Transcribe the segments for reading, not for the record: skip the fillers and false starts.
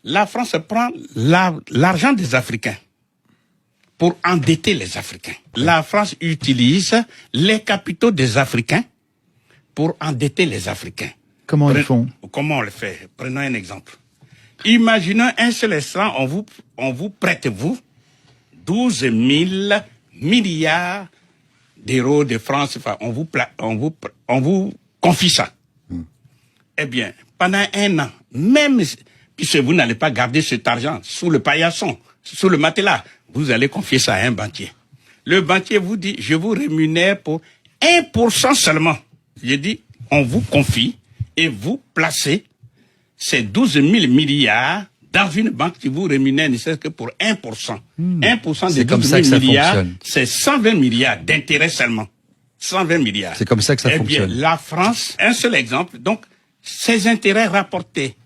la France prend l'argent des Africains pour endetter les Africains. La France utilise les capitaux des Africains pour endetter les Africains. Comment ils font? Comment on le fait? Prenons un exemple. Imaginons un seul instant, on vous prête, vous, 12 000 milliards d'euros de France, enfin, on vous confie ça. Eh bien, pendant un an, même puisque vous n'allez pas garder cet argent sous le paillasson, sous le matelas, vous allez confier ça à un banquier. Le banquier vous dit, je vous rémunère pour 1% seulement. J'ai dit, on vous confie et vous placez ces 12 000 milliards dans une banque qui vous rémunère ne serait-ce que pour 1%. 1% des 12 000 milliards, c'est 120 milliards d'intérêts seulement. 120 milliards. C'est comme ça que ça fonctionne. Bien, la France, un seul exemple, donc, ces intérêts rapportés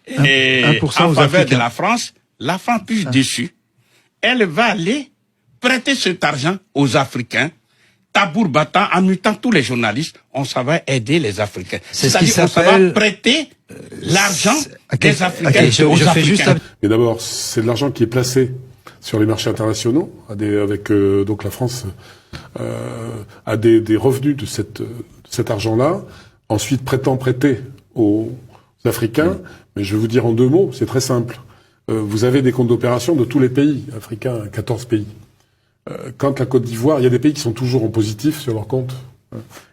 en faveur de la France plus dessus, elle va aller prêter cet argent aux Africains, tabour battant, en mutant tous les journalistes, on s'en va aider les Africains. C'est-à-dire qu'on s'en va prêter l'argent des Africains aux Africains. Mais d'abord, c'est de l'argent qui est placé sur les marchés internationaux, avec donc la France a des revenus de cet argent-là, ensuite prêté aux Africains. Mais je vais vous dire en deux mots, c'est très simple. Vous avez des comptes d'opération de tous les pays africains, 14 pays. Quand la Côte d'Ivoire, il y a des pays qui sont toujours en positif sur leur compte.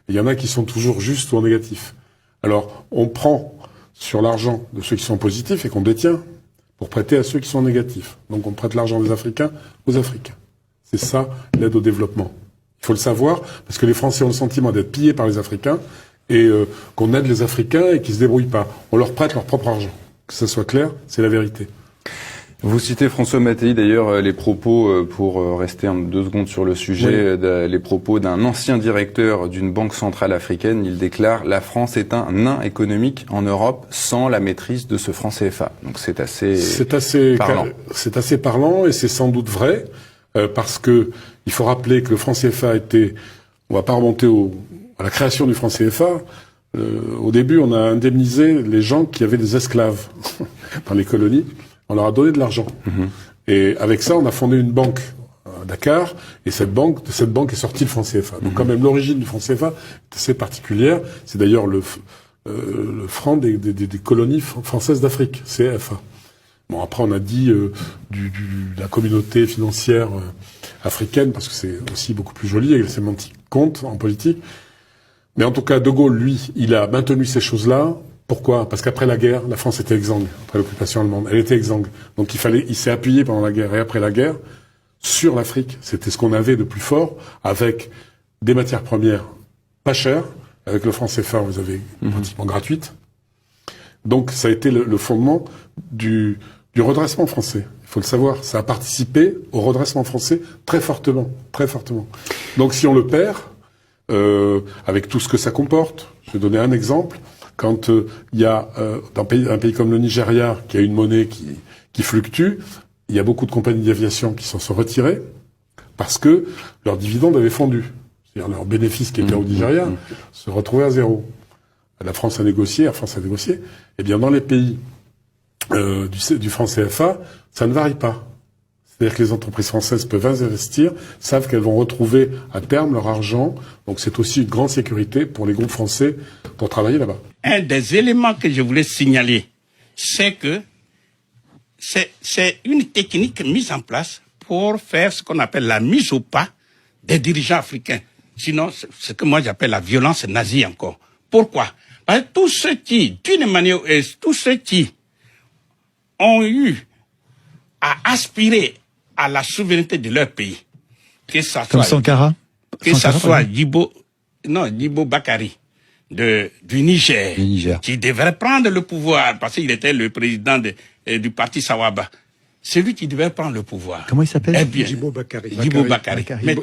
Il y en a qui sont toujours justes ou en négatif. Alors, on prend sur l'argent de ceux qui sont positifs et qu'on détient pour prêter à ceux qui sont négatifs. Donc, on prête l'argent des Africains aux Africains. C'est ça, l'aide au développement. Il faut le savoir, parce que les Français ont le sentiment d'être pillés par les Africains et qu'on aide les Africains et qu'ils se débrouillent pas. On leur prête leur propre argent. Que ça soit clair, c'est la vérité. Vous citez François Mattei, d'ailleurs, les propos, pour rester en 2 secondes sur le sujet, les propos d'un ancien directeur d'une banque centrale africaine. Il déclare « La France est un nain économique en Europe sans la maîtrise de ce franc CFA ». Donc c'est assez parlant. C'est assez parlant et c'est sans doute vrai, parce que il faut rappeler que le franc CFA était, on va pas remonter à la création du franc CFA. Au début, on a indemnisé les gens qui avaient des esclaves dans les colonies. On leur a donné de l'argent. Et avec ça, on a fondé une banque à Dakar, et de cette banque est sorti le franc CFA. Donc quand même, l'origine du franc CFA est assez particulière. C'est d'ailleurs le franc des colonies françaises d'Afrique, CFA. Bon, après, on a dit de la communauté financière africaine, parce que c'est aussi beaucoup plus joli, et la sémantique compte en politique. Mais en tout cas, De Gaulle, lui, il a maintenu ces choses-là. Pourquoi? Parce qu'après la guerre, la France était exsangue. Après l'occupation allemande, elle était exsangue. Donc il s'est appuyé pendant la guerre et après la guerre sur l'Afrique. C'était ce qu'on avait de plus fort, avec des matières premières pas chères. Avec le franc CFA, vous avez pratiquement gratuite. Donc ça a été le fondement du redressement français. Il faut le savoir. Ça a participé au redressement français très fortement, très fortement. Donc si on le perd, avec tout ce que ça comporte, je vais donner un exemple. Quand il y a dans un pays comme le Nigeria, qui a une monnaie qui fluctue, il y a beaucoup de compagnies d'aviation qui s'en sont retirées parce que leurs dividendes avaient fondu. C'est-à-dire leurs bénéfices qui étaient au Nigeria se retrouvaient à zéro. La France a négocié, Air France a négocié. Eh bien, dans les pays du franc CFA, ça ne varie pas. C'est-à-dire que les entreprises françaises peuvent investir, savent qu'elles vont retrouver à terme leur argent. Donc c'est aussi une grande sécurité pour les groupes français pour travailler là-bas. Un des éléments que je voulais signaler, c'est que c'est une technique mise en place pour faire ce qu'on appelle la mise au pas des dirigeants africains. Sinon, c'est ce que moi j'appelle la violence nazie encore. Pourquoi? Parce que tous ceux qui, d'une manière ou tous ceux qui ont eu à aspirer à la souveraineté de leur pays, que ça comme soit Sankara, que ça soit Djibo Bakary du Niger, qui devrait prendre le pouvoir parce qu'il était le président du parti Sawaba. C'est lui qui devait prendre le pouvoir. Comment il s'appelle? Eh bien, Djibo Bakary. Mais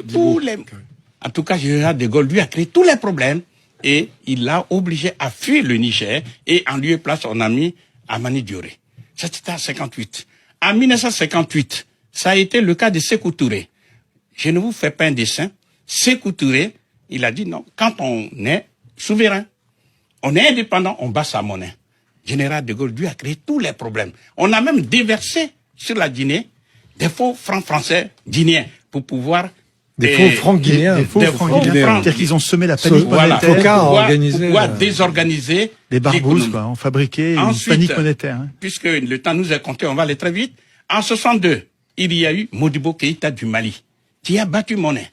en tout cas, général de Gaulle lui a créé tous les problèmes et il l'a obligé à fuir le Niger et en lieu et place on a mis Amani Dioré. Ça c'était en 58. En 1958, ça a été le cas de Sékou Touré. Je ne vous fais pas un dessin. Sékou Touré, il a dit non, quand on est souverain, on est indépendant, on bat sa monnaie. général de Gaulle, lui a créé tous les problèmes. On a même déversé sur la Guinée des faux francs français guinéens pour pouvoir... Des faux francs guinéens. Des faux francs guinéens. C'est-à-dire qu'ils ont semé la panique Voilà, monétaire. pour pouvoir désorganiser les barbouzes, l'économie. quoi, ont fabriqué une Ensuite, panique monétaire. Hein. Puisque le temps nous est compté, on va aller très vite. En 62, il y a eu Modibo Keïta du Mali, qui a battu monnaie.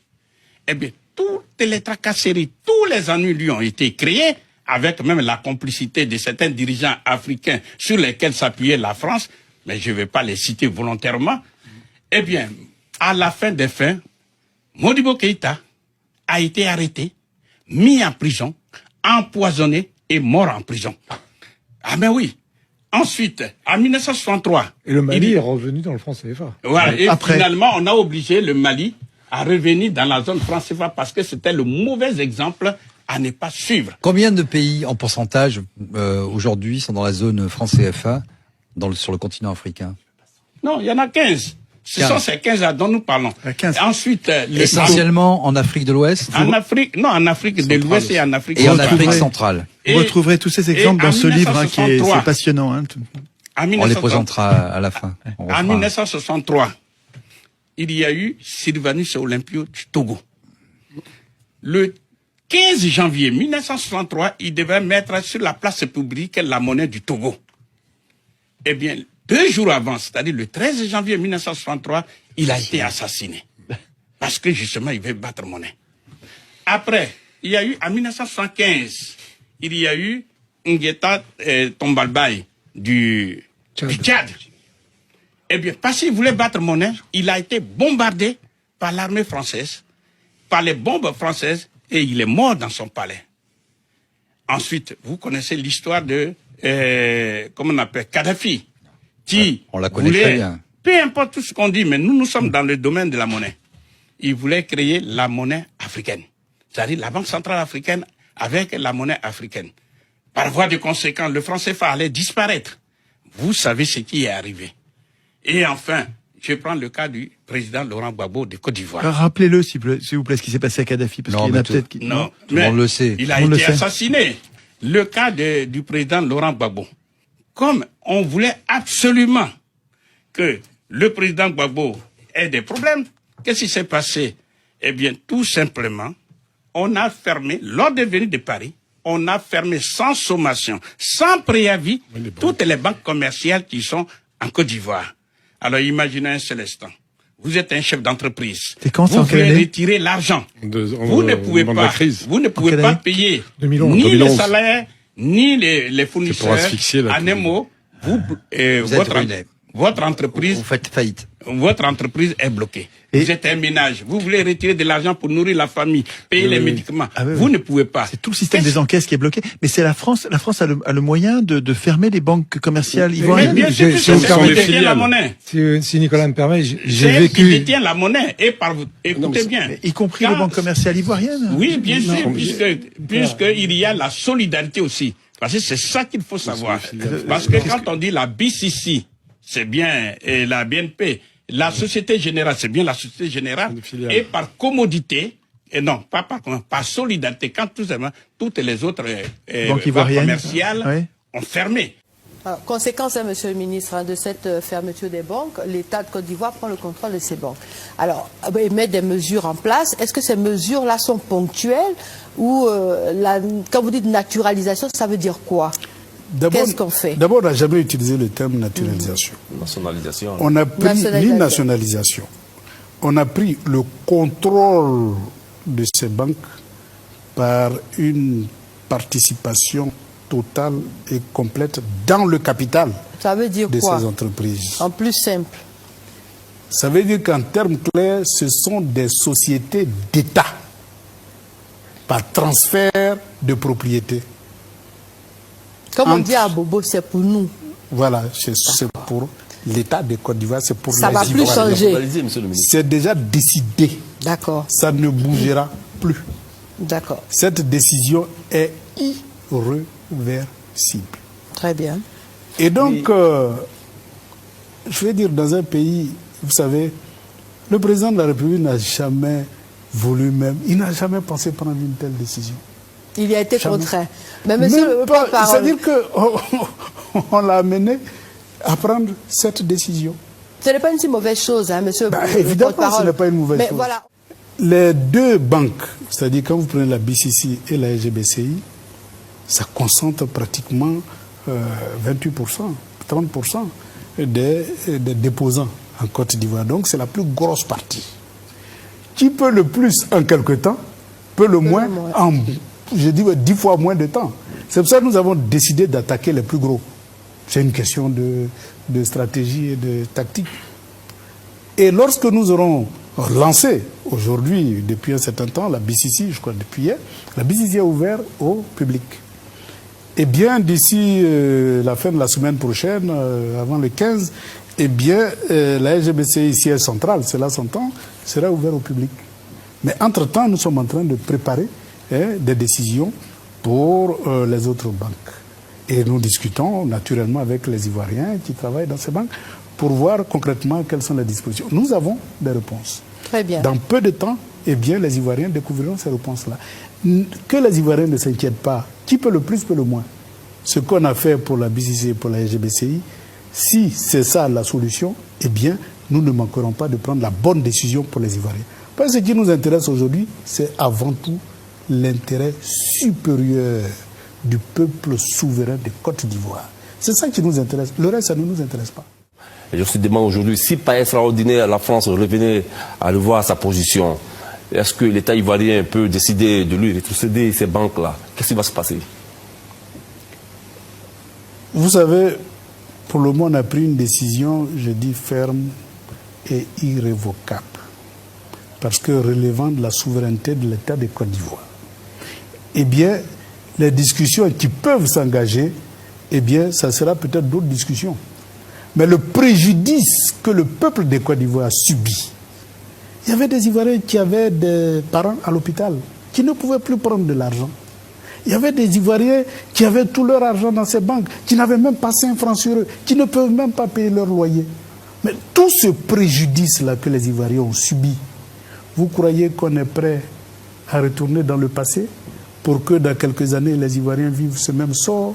Eh bien, toutes les tracasseries, tous les ennuis lui ont été créés, avec même la complicité de certains dirigeants africains sur lesquels s'appuyait la France, mais je ne vais pas les citer volontairement. Eh bien, à la fin des fins, Modibo Keïta a été arrêté, mis en prison, empoisonné et mort en prison. Ah ben oui. Ensuite, en 1963... Et le Mali est revenu dans le franc CFA. Voilà, et après, finalement, on a obligé le Mali à revenir dans la zone franc CFA parce que c'était le mauvais exemple à ne pas suivre. Combien de pays en pourcentage aujourd'hui sont dans la zone franc CFA sur le continent africain? Non, il y en a 15. Ce 15. sont ces 15 dont nous parlons. 15. Ensuite, Essentiellement en Afrique de l'Ouest en Afrique, non, en Afrique de l'Ouest et en Afrique et en centrale. Afrique centrale. vous retrouverez tous ces exemples dans ce livre hein, qui est c'est passionnant. Hein. En On les 1963, présentera à la fin. On en refera. 1963, il y a eu Sylvanus Olympio du Togo. Le 15 janvier 1963, il devait mettre sur la place publique la monnaie du Togo. Eh bien, 2 jours avant, c'est-à-dire le 13 janvier 1963, il a été assassiné. Parce que justement, il veut battre monnaie. Après, il y a eu, en 1975, il y a eu Ngueta Tombalbaye du Tchad. Eh bien, parce qu'il voulait battre monnaie, il a été bombardé par l'armée française, par les bombes françaises, et il est mort dans son palais. Ensuite, vous connaissez l'histoire de, comment on appelle, Kadhafi, qui on la connaît voulait, très bien. peu importe tout ce qu'on dit, mais nous sommes dans le domaine de la monnaie. Il voulait créer la monnaie africaine, c'est-à-dire la Banque centrale africaine avec la monnaie africaine. Par voie de conséquence, le franc CFA allait disparaître. Vous savez ce qui est arrivé. Et enfin, je prends le cas du président Laurent Gbagbo de Côte d'Ivoire. Rappelez-le, s'il vous plaît, ce qui s'est passé à Kadhafi, parce Non, qu'il y en a mais peut-être qui... Non, tout le mais monde le sait. il a Tout le monde été le sait. assassiné. Le cas du président Laurent Gbagbo. Comme on voulait absolument que le président Gbagbo ait des problèmes, qu'est-ce qui s'est passé? Eh bien, tout simplement, on a fermé, lors des venues de Paris, on a fermé sans sommation, sans préavis, toutes les banques commerciales qui sont en Côte d'Ivoire. Alors, imaginez un seul instant. Vous êtes un chef d'entreprise. C'est quand, c'est vous en quelle voulez année retirer l'argent. Vous ne Au pouvez moment de la pas, crise. vous ne pouvez quelle pas année payer 2011. ni 2011. les salaires, ni les fournisseurs. asphyxier la En un mot, vous, Vous êtes ruiné. votre entreprise, Vous faites faillite. votre entreprise est bloquée. Et- Vous êtes un ménage. Vous voulez retirer de l'argent pour nourrir la famille, payer les médicaments. Ah oui, vous oui. ne pouvez pas. C'est tout le système des encaisses qui est bloqué. Mais c'est la France. La France a le moyen de fermer les banques commerciales Mais ivoiriennes. bien sûr, J'ai- c'est j'ai ça aucun qui détient la filiale. monnaie. Si Nicolas me permet, j'ai C'est elle qui vécu... détient la monnaie. Et par vous, écoutez bien. Y compris les Quand- banques commerciales ivoiriennes. Oui, bien sûr, puisqu'il y a la solidarité aussi. Parce que c'est ça qu'il faut savoir. Parce que quand on dit la BCC, c'est bien, et la BNP, la Société Générale, c'est bien la Société Générale, et par commodité, et non, pas par solidarité, quand tout simplement, toutes les autres Banques ivoiriennes. commerciales Ouais. ont fermé. Alors, conséquence, hein, Monsieur le ministre, de cette fermeture des banques, l'État de Côte d'Ivoire prend le contrôle de ces banques. Alors, il met des mesures en place. Est-ce que ces mesures-là sont ponctuelles ou, quand vous dites naturalisation, ça veut dire quoi? Qu'est-ce qu'on fait? D'abord, on n'a jamais utilisé le terme naturalisation. Nationalisation. On a pris ni nationalisation. On a pris le contrôle de ces banques par une participation totale et complète dans le capital Ça veut dire de quoi? ces entreprises. En plus simple. Ça veut dire qu'en termes clairs, ce sont des sociétés d'État par transfert de propriété. Comme on Entre- dit à Bobo, c'est pour nous. Voilà, c'est pour l'État de Côte d'Ivoire, c'est pour Ça les va plus Ivoiriens. changer. Nationalisé, monsieur le ministre. C'est déjà décidé. D'accord, Ça ne bougera plus. d'accord. Cette décision est irréversible. Très bien. Et donc, je vais dire, dans un pays, vous savez, le président de la République n'a jamais voulu même, il n'a jamais pensé prendre une telle décision. Il y a été Jamais. contraint. Mais monsieur Même le pas- porte-parole, C'est-à-dire que on l'a amené à prendre cette décision. Ce n'est pas une si mauvaise chose, hein, monsieur. Évidemment, ce n'est pas une mauvaise chose. Voilà. Les deux banques, c'est-à-dire quand vous prenez la BCC et la SGBCI, ça concentre pratiquement 28%, 30% des déposants en Côte d'Ivoire. Donc c'est la plus grosse partie. Qui peut le plus en quelque temps, peut le moins en, je dis, 10 fois moins de temps. C'est pour ça que nous avons décidé d'attaquer les plus gros. C'est une question de stratégie et de tactique. Et lorsque nous aurons lancé, aujourd'hui, depuis un certain temps, la BCC, je crois depuis hier, la BCC est ouverte au public. Eh bien, d'ici la fin de la semaine prochaine, avant le 15, eh bien, la SGBCI, siège central, cela s'entend, sera ouvert au public. Mais entre-temps, nous sommes en train de préparer des décisions pour les autres banques. Et nous discutons naturellement avec les Ivoiriens qui travaillent dans ces banques pour voir concrètement quelles sont les dispositions. Nous avons des réponses. Très bien. Dans peu de temps, eh bien, les Ivoiriens découvriront ces réponses-là. Que les Ivoiriens ne s'inquiètent pas. Qui peut le plus, peut le moins. Ce qu'on a fait pour la BCC et pour la SGBCI, si c'est ça la solution, eh bien, nous ne manquerons pas de prendre la bonne décision pour les Ivoiriens. Parce que ce qui nous intéresse aujourd'hui, c'est avant tout l'intérêt supérieur du peuple souverain de Côte d'Ivoire. C'est ça qui nous intéresse. Le reste, ça ne nous intéresse pas. Et je me demande aujourd'hui, si pas extraordinaire, la France revenait à revoir sa position, est-ce que l'État ivoirien peut décider de lui rétrocéder ces banques-là? Qu'est-ce qui va se passer? Vous savez, pour le moment, on a pris une décision, je dis ferme et irrévocable, parce que relevant de la souveraineté de l'État de Côte d'Ivoire. Eh bien, les discussions qui peuvent s'engager, eh bien, ça sera peut-être d'autres discussions. Mais le préjudice que le peuple de Côte d'Ivoire a subi, il y avait des Ivoiriens qui avaient des parents à l'hôpital, qui ne pouvaient plus prendre de l'argent. Il y avait des Ivoiriens qui avaient tout leur argent dans ces banques, qui n'avaient même pas 5 francs sur eux, qui ne peuvent même pas payer leur loyer. Mais tout ce préjudice-là que les Ivoiriens ont subi, vous croyez qu'on est prêt à retourner dans le passé pour que dans quelques années les Ivoiriens vivent ce même sort?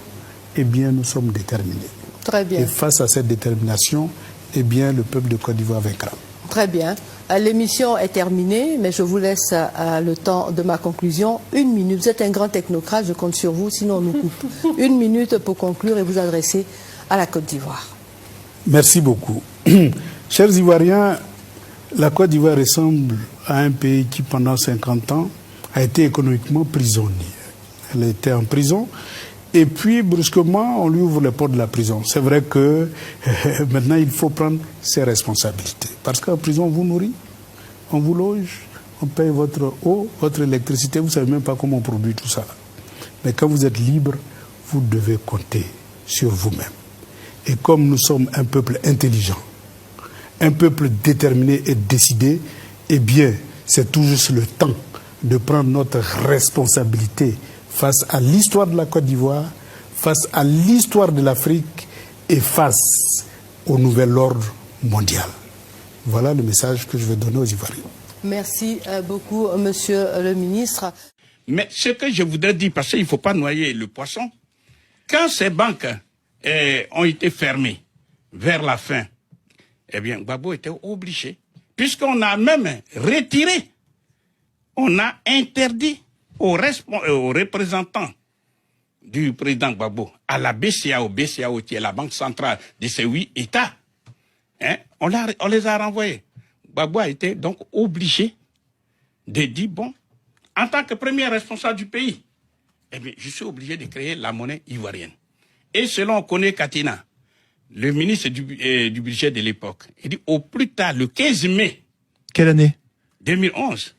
Eh bien, nous sommes déterminés. Très bien. Et face à cette détermination, eh bien, le peuple de Côte d'Ivoire vaincra. Très bien. L'émission est terminée, mais je vous laisse le temps de ma conclusion. 1 minute. Vous êtes un grand technocrate, je compte sur vous, sinon on nous coupe. 1 minute pour conclure et vous adresser à la Côte d'Ivoire. Merci beaucoup. Chers Ivoiriens, la Côte d'Ivoire ressemble à un pays qui, pendant 50 ans, a été économiquement prisonnier. Elle était en prison. Et puis, brusquement, on lui ouvre les portes de la prison. C'est vrai que maintenant, il faut prendre ses responsabilités. Parce qu'en prison, on vous nourrit, on vous loge, on paye votre eau, votre électricité. Vous ne savez même pas comment on produit tout ça. Mais quand vous êtes libre, vous devez compter sur vous-même. Et comme nous sommes un peuple intelligent, un peuple déterminé et décidé, eh bien, c'est tout juste le temps de prendre notre responsabilité face à l'histoire de la Côte d'Ivoire, face à l'histoire de l'Afrique et face au nouvel ordre mondial. Voilà le message que je vais donner aux Ivoiriens. Merci beaucoup, monsieur le ministre. Mais ce que je voudrais dire, parce qu'il ne faut pas noyer le poisson, quand ces banques ont été fermées vers la fin, eh bien, Gbagbo était obligé, puisqu'on a même retiré, on a interdit aux représentants du président Gbagbo, à la BCAO qui est la banque centrale de ces 8 États, on les a renvoyés. Gbagbo a été donc obligé de dire, bon, en tant que premier responsable du pays, eh bien, je suis obligé de créer la monnaie ivoirienne. Et selon Kone Katina, le ministre du budget de l'époque, il dit au plus tard, le 15 mai. Quelle année? 2011.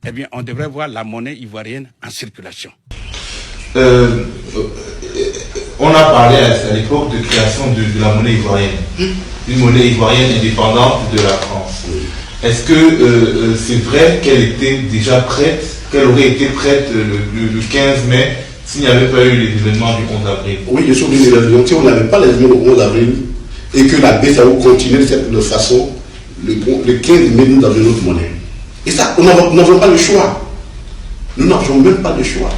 Eh bien, on devrait voir la monnaie ivoirienne en circulation. On a parlé à l'époque de création de la monnaie ivoirienne. Une monnaie ivoirienne indépendante de la France. Est-ce que c'est vrai qu'elle était déjà prête, qu'elle aurait été prête le 15 mai s'il n'y avait pas eu les événements du 11 avril? Oui, je suis obligé de dire, si on n'avait pas les événements du 11 avril et que la BCAO continuait de cette façon, le 15 mai, nous avions notre monnaie. Et ça, nous n'avons pas le choix. Nous n'avons même pas le choix.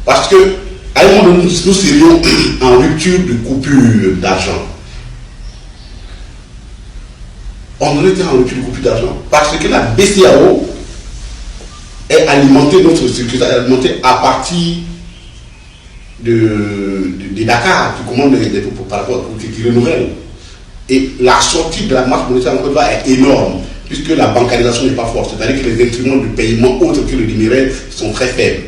Parce que À un moment donné, nous serions en rupture de coupure d'argent. On en était en rupture de coupure d'argent parce que la BCEAO est alimentée, notre circuit est alimenté à partir de Dakar, qui commande par rapport qui renouvelle. Et la sortie de la masse monétaire en Côte d'Ivoire est énorme, puisque la bancarisation n'est pas forte. C'est-à-dire que les instruments de paiement autres que le numéraire sont très faibles.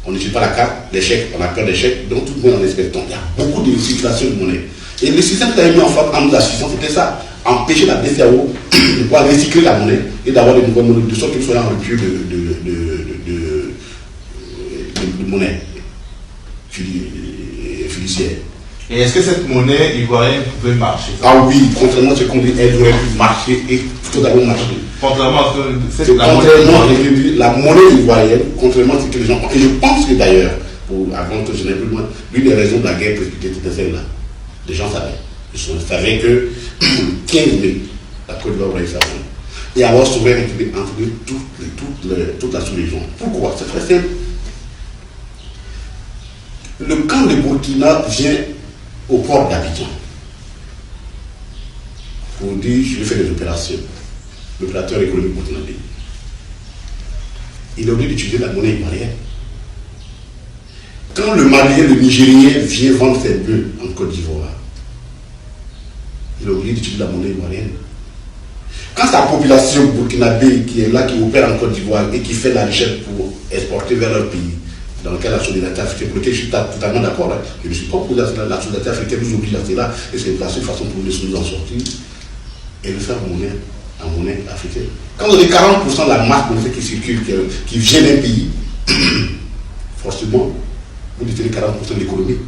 On n'utilise pas la carte, l'échec, on a peur d'échec, donc tout le monde en espèce. Donc il y a beaucoup de circulation de monnaie. Et le système qui a mis en face en nous assistants, c'était ça, empêcher la BCEAO de pouvoir recycler la monnaie et d'avoir de nouvelles monnaies, de sorte qu'il soit en rupture de monnaie fiduciaire. Et est-ce que cette monnaie ivoirienne pouvait marcher? Ah oui, contrairement à ce qu'on dit, elle aurait pu marcher et totalement marcher. Contrairement à ce que la monnaie ivoirienne, contrairement à ce que les gens pensent. Et je pense que d'ailleurs, avant que je n'aille plus loin, l'une des raisons de la guerre précipitée était celle-là. Les gens savaient. Ils savaient que 15 mai, la Côte d'Ivoire aurait eu sa monnaie. Et alors, ça aurait récupéré entre toute la sous-région. Pourquoi? C'est très simple. Le camp de Burkina vient au port d'Abidjan pour dire je vais faire des opérations. L'opérateur économique burkinabé. Il est obligé d'utiliser la monnaie ivoirienne. Quand le Malien, le Nigérien vient vendre ses bœufs en Côte d'Ivoire, il est obligé d'utiliser la monnaie ivoirienne. Quand sa population burkinabé qui est là, qui opère en Côte d'Ivoire et qui fait la richesse pour exporter vers leur pays, dans lequel la solidarité africaine, pour lequel je suis totalement d'accord, hein. Je ne suis pas pour la solidarité africaine, nous oblige à cela, et c'est la seule façon pour nous en sortir, et le faire en monnaie africaine. Quand vous avez 40% de la masse monétaire qui circule, qui vient d'un pays, forcément, vous détenez 40% de l'économie.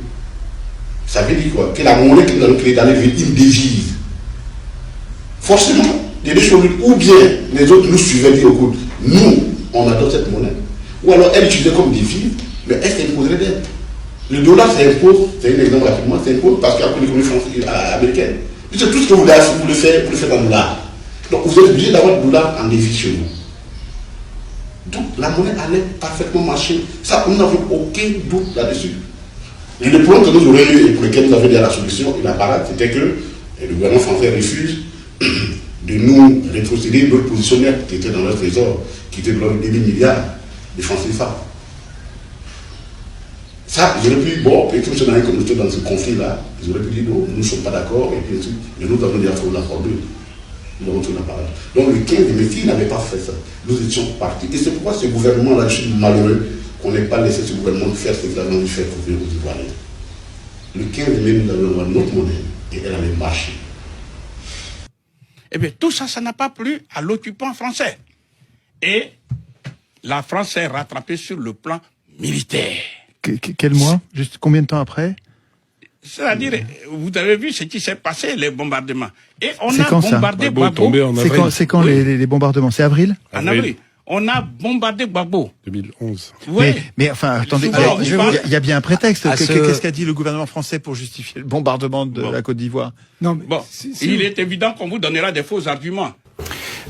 Ça veut dire quoi? Que la monnaie que nous allons créer dans les villes, une devise. Forcément, il y a des choses, ou bien les autres nous suivaient, dire, écoute, nous, on adopte cette monnaie. Ou alors elle utilisait comme devise, mais elle s'imposerait d'elle. Le dollar s'impose, c'est un exemple rapidement, s'impose parce qu'il y a l'économie américaine. Puisque tout ce que vous voulez faire, vous le faites en dollars. Donc vous êtes obligé d'avoir du dollar en devise chez vous. Donc la monnaie allait parfaitement marcher. Ça, nous n'avons aucun doute là-dessus. Et le problème que nous aurions eu et pour lequel nous avions dit la solution et la parade, c'était que le gouvernement français refuse de nous rétrocéder notre positionnaire qui était dans leur trésor, qui était de l'ordre de 2 000 milliards de francs CFA. Ça, j'aurais pu, bon, et comme on était dans ce conflit-là, ils auraient pu dire non, nous ne sommes pas d'accord, et puis ensuite, mais nous avons déjà fait l'accord d'eux. Nous avons fait la parole. Donc le 15 mai, s'ils n'avaient pas fait ça, nous étions partis. Et c'est pourquoi ce gouvernement-là, je suis malheureux qu'on n'ait pas laissé ce gouvernement faire ce qu'il a envie de faire pour venir aux Ivoiriens. Le 15 mai, nous avons notre monnaie, et elle avait marché. Eh bien, tout ça, ça n'a pas plu à l'occupant français. Et la France s'est rattrapée sur le plan militaire. Quel mois? Juste combien de temps après? C'est-à-dire, vous avez vu ce qui s'est passé, les bombardements. Et on a quand, bombardé Gbagbo. C'est quand oui. les bombardements? C'est avril? En avril. On a bombardé Gbagbo. 2011. Oui. Mais enfin, attendez, il y a bien un prétexte. Qu'est-ce qu'a dit le gouvernement français pour justifier le bombardement de la Côte d'Ivoire? Non, mais il est évident qu'on vous donnera des faux arguments.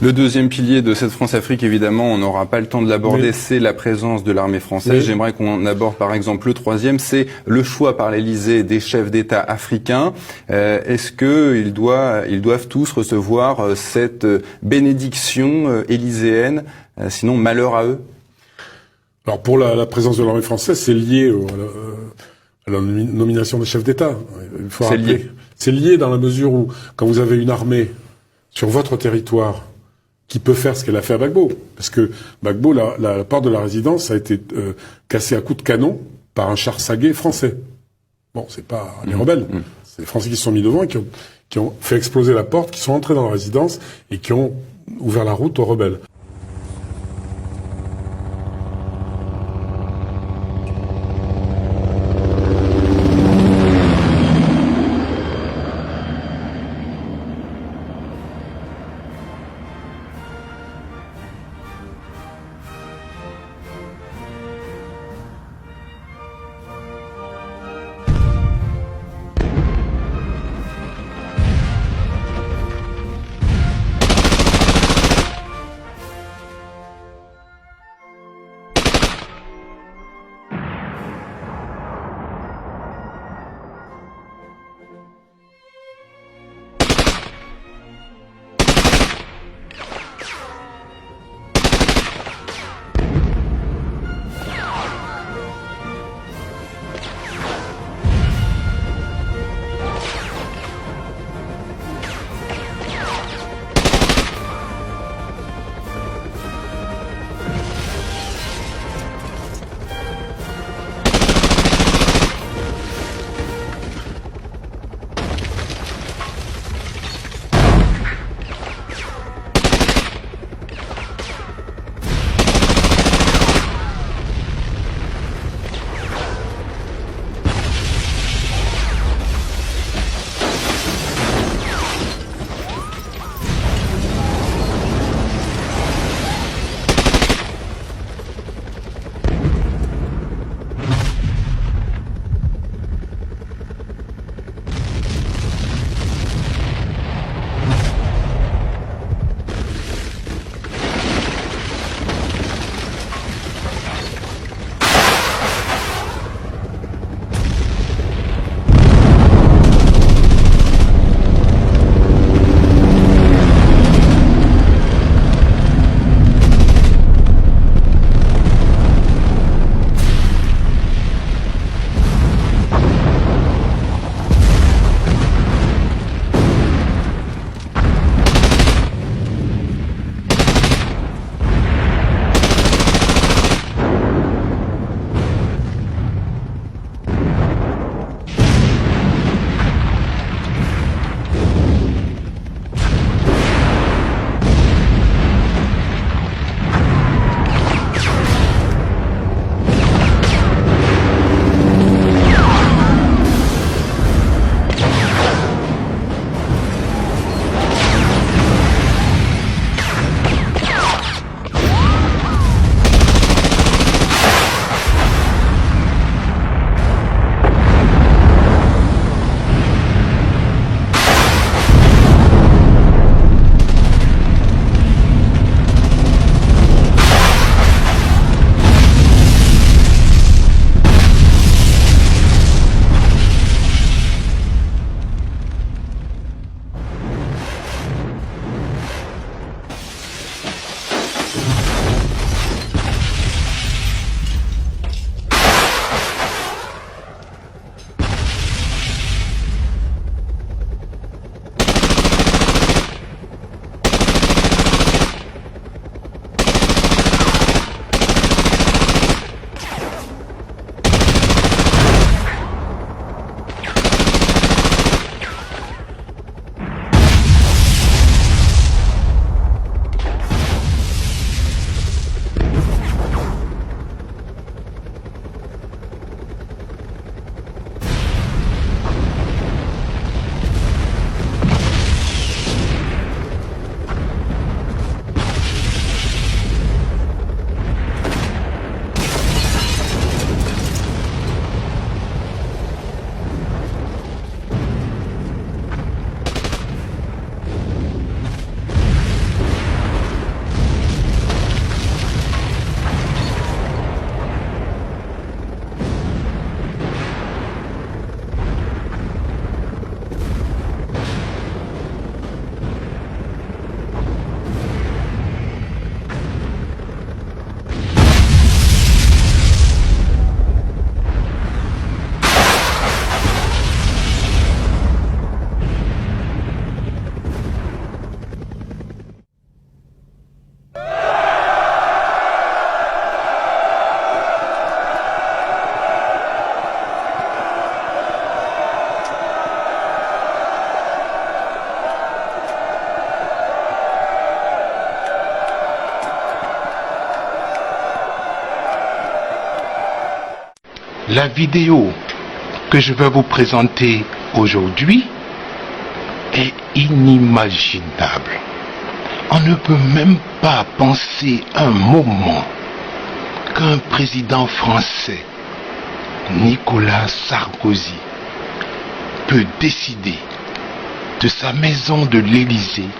Le deuxième pilier de cette France-Afrique, évidemment, on n'aura pas le temps de l'aborder, c'est la présence de l'armée française. Oui. J'aimerais qu'on aborde par exemple le troisième, c'est le choix par l'Élysée des chefs d'État africains. Est-ce qu'ils doivent tous recevoir cette bénédiction élyséenne, sinon malheur à eux? Alors pour la présence de l'armée française, c'est lié à la nomination des chefs d'État. Il faut rappeler. C'est lié dans la mesure où, quand vous avez une armée sur votre territoire qui peut faire ce qu'elle a fait à Gbagbo. Parce que Gbagbo, la porte de la résidence a été cassée à coups de canon par un char sagué français. Bon, c'est pas les rebelles. C'est les Français qui se sont mis devant et qui ont fait exploser la porte, qui sont entrés dans la résidence et qui ont ouvert la route aux rebelles. La vidéo que je vais vous présenter aujourd'hui est inimaginable. On ne peut même pas penser un moment qu'un président français, Nicolas Sarkozy, peut décider de sa maison de l'Élysée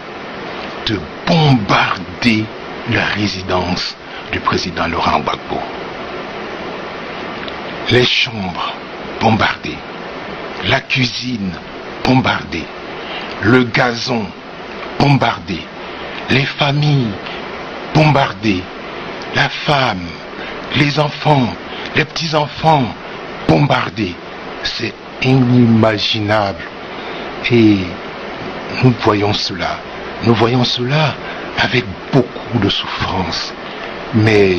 de bombarder la résidence du président Laurent Gbagbo. Les chambres bombardées, la cuisine bombardée, le gazon bombardé, les familles bombardées, la femme, les enfants, les petits-enfants bombardés. C'est inimaginable. Et nous voyons cela avec beaucoup de souffrance. Mais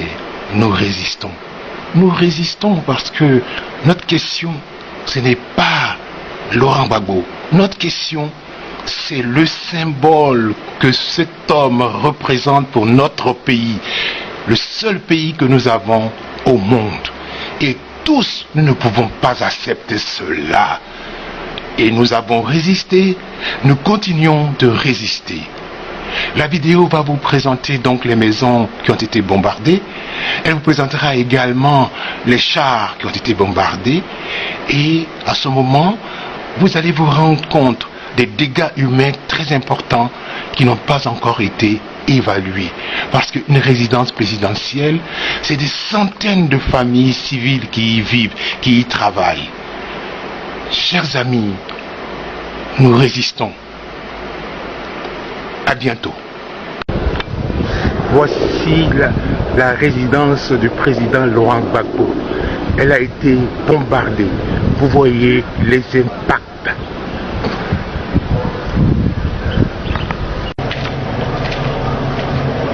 nous résistons. Nous résistons parce que notre question, ce n'est pas Laurent Gbagbo. Notre question, c'est le symbole que cet homme représente pour notre pays. Le seul pays que nous avons au monde. Et tous, nous ne pouvons pas accepter cela. Et nous avons résisté, nous continuons de résister. La vidéo va vous présenter donc les maisons qui ont été bombardées. Elle vous présentera également les chars qui ont été bombardés. Et à ce moment, vous allez vous rendre compte des dégâts humains très importants qui n'ont pas encore été évalués. Parce qu'une résidence présidentielle, c'est des centaines de familles civiles qui y vivent, qui y travaillent. Chers amis, nous résistons. À bientôt. Voici la résidence du président Laurent Gbagbo. Elle a été bombardée. Vous voyez les impacts.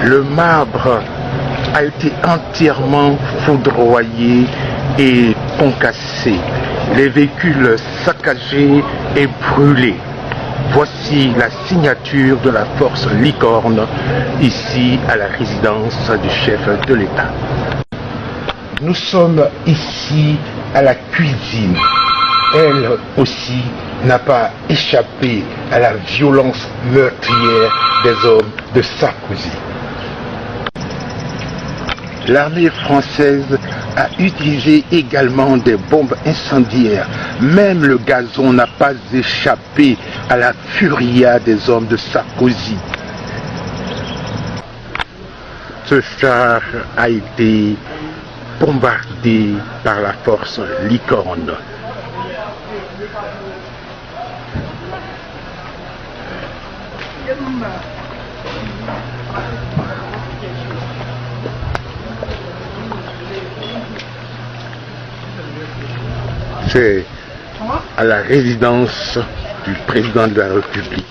Le marbre a été entièrement foudroyé et concassé. Les véhicules saccagés et brûlés. Voici la signature de la force Licorne, ici à la résidence du chef de l'État. Nous sommes ici à la cuisine. Elle aussi n'a pas échappé à la violence meurtrière des hommes de Sarkozy. L'armée française a utilisé également des bombes incendiaires. Même le gazon n'a pas échappé à la furia des hommes de Sarkozy. Ce char a été bombardé par la force Licorne. C'est à la résidence du président de la République.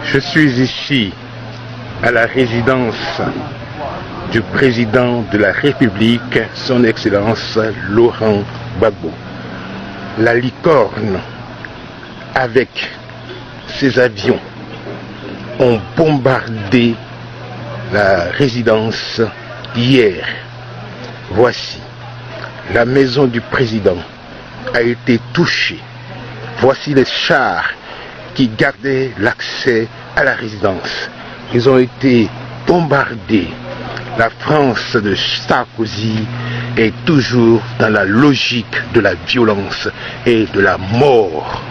Je suis ici à la résidence du président de la République, son Excellence Laurent Gbagbo. La Licorne, avec ses avions, ont bombardé la résidence hier. Voici, la maison du président a été touchée. Voici les chars qui gardaient l'accès à la résidence. Ils ont été bombardés. La France de Sarkozy est toujours dans la logique de la violence et de la mort.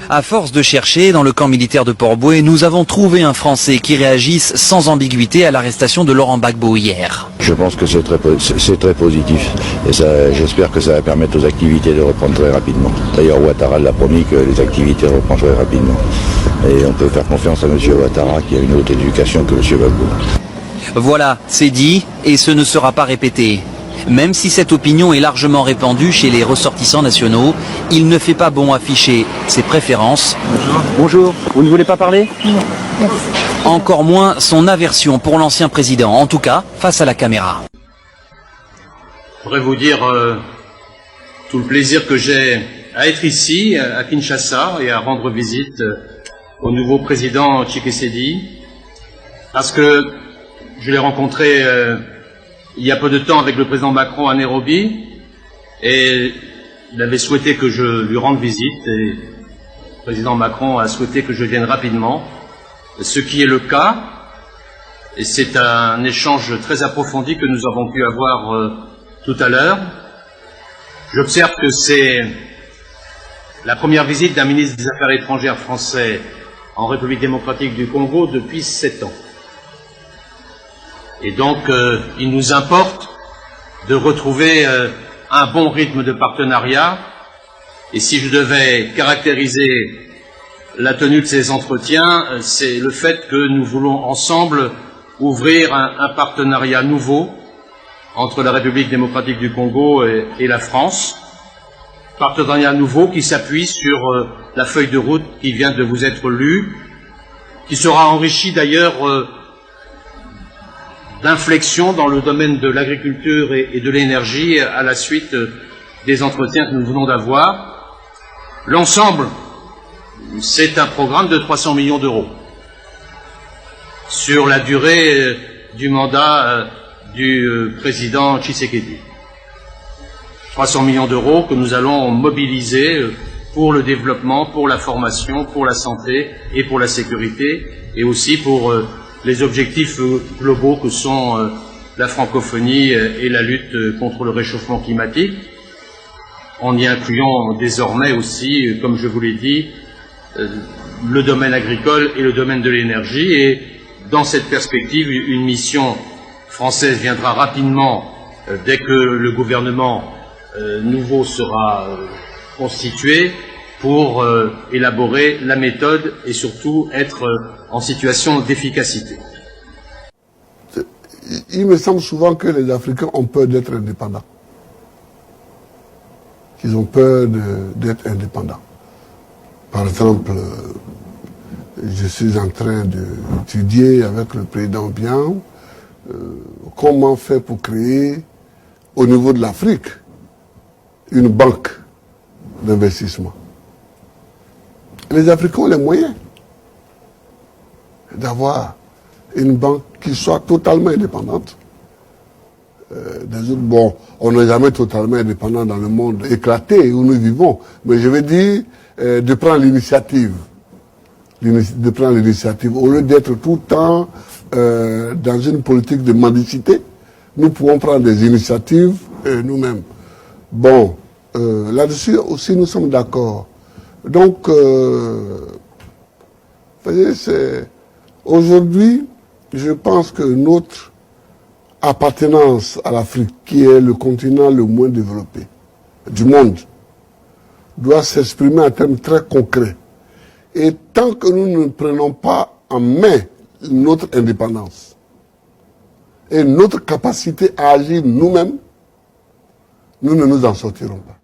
À force de chercher dans le camp militaire de Port-Bouët, nous avons trouvé un Français qui réagisse sans ambiguïté à l'arrestation de Laurent Gbagbo hier. Je pense que c'est très positif et j'espère que ça va permettre aux activités de reprendre très rapidement. D'ailleurs, Ouattara l'a promis que les activités reprennent très rapidement. Et on peut faire confiance à M. Ouattara qui a une haute éducation que M. Gbagbo. Voilà, c'est dit et ce ne sera pas répété. Même si cette opinion est largement répandue chez les ressortissants nationaux, il ne fait pas bon afficher ses préférences. Bonjour, vous ne voulez pas parler? Non. Encore moins son aversion pour l'ancien président, en tout cas face à la caméra. Je voudrais vous dire tout le plaisir que j'ai à être ici, à Kinshasa, et à rendre visite au nouveau président Tshisekedi, parce que je l'ai rencontré il y a peu de temps avec le président Macron à Nairobi, et il avait souhaité que je lui rende visite, et le président Macron a souhaité que je vienne rapidement, ce qui est le cas, et c'est un échange très approfondi que nous avons pu avoir tout à l'heure. J'observe que c'est la première visite d'un ministre des Affaires étrangères français en République démocratique du Congo depuis 7 ans. Et donc, il nous importe de retrouver un bon rythme de partenariat. Et si je devais caractériser la tenue de ces entretiens, c'est le fait que nous voulons ensemble ouvrir un partenariat nouveau entre la République démocratique du Congo et la France. Partenariat nouveau qui s'appuie sur la feuille de route qui vient de vous être lue, qui sera enrichi d'ailleurs d'inflexion dans le domaine de l'agriculture et de l'énergie à la suite des entretiens que nous venons d'avoir. L'ensemble, c'est un programme de 300 millions d'euros sur la durée du mandat du président Tshisekedi. 300 millions d'euros que nous allons mobiliser pour le développement, pour la formation, pour la santé et pour la sécurité, et aussi pour les objectifs globaux que sont la francophonie et la lutte contre le réchauffement climatique, en y incluant désormais aussi, comme je vous l'ai dit, le domaine agricole et le domaine de l'énergie. Et dans cette perspective, une mission française viendra rapidement dès que le gouvernement nouveau sera constitué pour élaborer la méthode et surtout être en situation d'efficacité. Il me semble souvent que les Africains ont peur d'être indépendants. Qu'ils ont peur d'être indépendants. Par exemple, je suis en train d'étudier avec le président Bian comment faire pour créer au niveau de l'Afrique une banque d'investissement. Les Africains ont les moyens d'avoir une banque qui soit totalement indépendante. Bon, on n'est jamais totalement indépendant dans le monde éclaté où nous vivons, mais je veux dire de prendre l'initiative. De prendre l'initiative. Au lieu d'être tout le temps dans une politique de mendicité, nous pouvons prendre des initiatives nous-mêmes. Bon, là-dessus aussi nous sommes d'accord. Donc, aujourd'hui, je pense que notre appartenance à l'Afrique, qui est le continent le moins développé du monde, doit s'exprimer en termes très concrets. Et tant que nous ne prenons pas en main notre indépendance et notre capacité à agir nous-mêmes, nous ne nous en sortirons pas.